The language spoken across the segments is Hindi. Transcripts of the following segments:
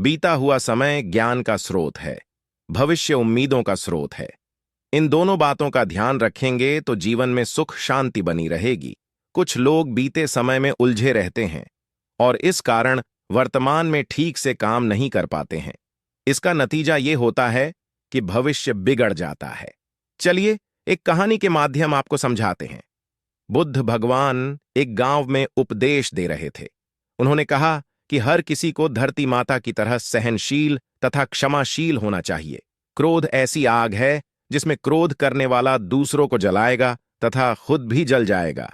बीता हुआ समय ज्ञान का स्रोत है, भविष्य उम्मीदों का स्रोत है। इन दोनों बातों का ध्यान रखेंगे तो जीवन में सुख शांति बनी रहेगी। कुछ लोग बीते समय में उलझे रहते हैं और इस कारण वर्तमान में ठीक से काम नहीं कर पाते हैं। इसका नतीजा ये होता है कि भविष्य बिगड़ जाता है। चलिए एक कहानी के माध्यम आपको समझाते हैं। बुद्ध भगवान एक गांव में उपदेश दे रहे थे। उन्होंने कहा कि हर किसी को धरती माता की तरह सहनशील तथा क्षमाशील होना चाहिए। क्रोध ऐसी आग है जिसमें क्रोध करने वाला दूसरों को जलाएगा तथा खुद भी जल जाएगा।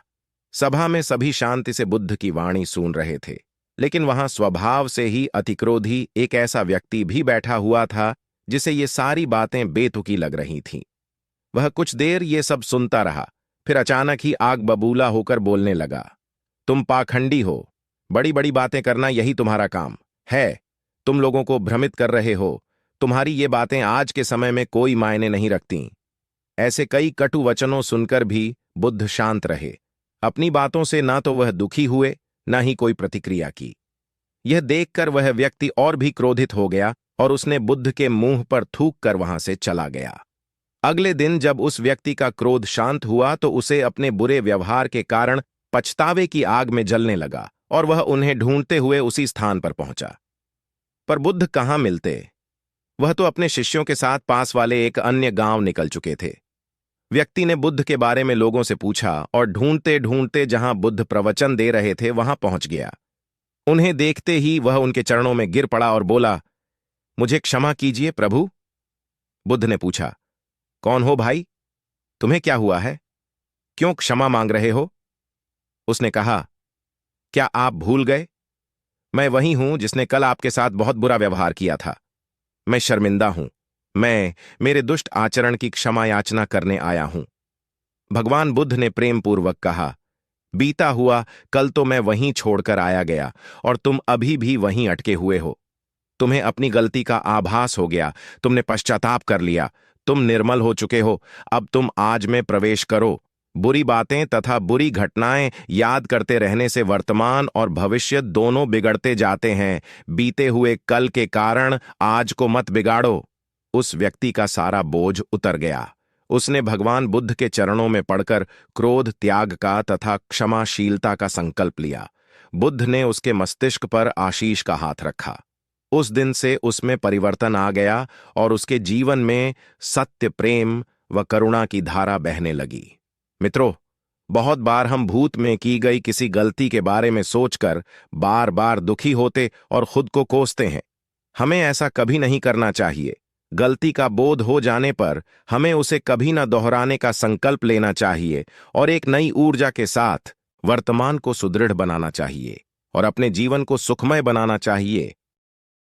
सभा में सभी शांति से बुद्ध की वाणी सुन रहे थे, लेकिन वहां स्वभाव से ही अतिक्रोधी एक ऐसा व्यक्ति भी बैठा हुआ था जिसे ये सारी बातें बेतुकी लग रही थीं। वह कुछ देर ये सब सुनता रहा, फिर अचानक ही आग बबूला होकर बोलने लगा, तुम पाखंडी हो, बड़ी बड़ी बातें करना यही तुम्हारा काम है। तुम लोगों को भ्रमित कर रहे हो। तुम्हारी ये बातें आज के समय में कोई मायने नहीं रखती। ऐसे कई कटु वचनों सुनकर भी बुद्ध शांत रहे। अपनी बातों से ना तो वह दुखी हुए, ना ही कोई प्रतिक्रिया की। यह देखकर वह व्यक्ति और भी क्रोधित हो गया और उसने बुद्ध के मुंह पर थूक कर वहां से चला गया। अगले दिन जब उस व्यक्ति का क्रोध शांत हुआ तो उसे अपने बुरे व्यवहार के कारण पछतावे की आग में जलने लगा और वह उन्हें ढूंढते हुए उसी स्थान पर पहुंचा। पर बुद्ध कहाँ मिलते? वह तो अपने शिष्यों के साथ पास वाले एक अन्य गांव निकल चुके थे। व्यक्ति ने बुद्ध के बारे में लोगों से पूछा और ढूंढते ढूंढते जहां बुद्ध प्रवचन दे रहे थे वहां पहुंच गया। उन्हें देखते ही वह उनके चरणों में गिर पड़ा और बोला, मुझे क्षमा कीजिए प्रभु। बुद्ध ने पूछा, कौन हो भाई? तुम्हें क्या हुआ है? क्यों क्षमा मांग रहे हो? उसने कहा, क्या आप भूल गए? मैं वही हूं जिसने कल आपके साथ बहुत बुरा व्यवहार किया था। मैं शर्मिंदा हूं। मैं मेरे दुष्ट आचरण की क्षमा याचना करने आया हूं। भगवान बुद्ध ने प्रेमपूर्वक कहा, बीता हुआ कल तो मैं वहीं छोड़कर आया गया और तुम अभी भी वहीं अटके हुए हो। तुम्हें अपनी गलती का आभास हो गया, तुमने पश्चाताप कर लिया, तुम निर्मल हो चुके हो। अब तुम आज में प्रवेश करो। बुरी बातें तथा बुरी घटनाएं याद करते रहने से वर्तमान और भविष्य दोनों बिगड़ते जाते हैं। बीते हुए कल के कारण आज को मत बिगाड़ो। उस व्यक्ति का सारा बोझ उतर गया। उसने भगवान बुद्ध के चरणों में पड़कर क्रोध त्याग का तथा क्षमाशीलता का संकल्प लिया। बुद्ध ने उसके मस्तिष्क पर आशीष का हाथ रखा। उस दिन से उसमें परिवर्तन आ गया और उसके जीवन में सत्य, प्रेम व करुणा की धारा बहने लगी। मित्रों, बहुत बार हम भूत में की गई किसी गलती के बारे में सोचकर बार बार दुखी होते और खुद को कोसते हैं। हमें ऐसा कभी नहीं करना चाहिए। गलती का बोध हो जाने पर हमें उसे कभी न दोहराने का संकल्प लेना चाहिए और एक नई ऊर्जा के साथ वर्तमान को सुदृढ़ बनाना चाहिए और अपने जीवन को सुखमय बनाना चाहिए।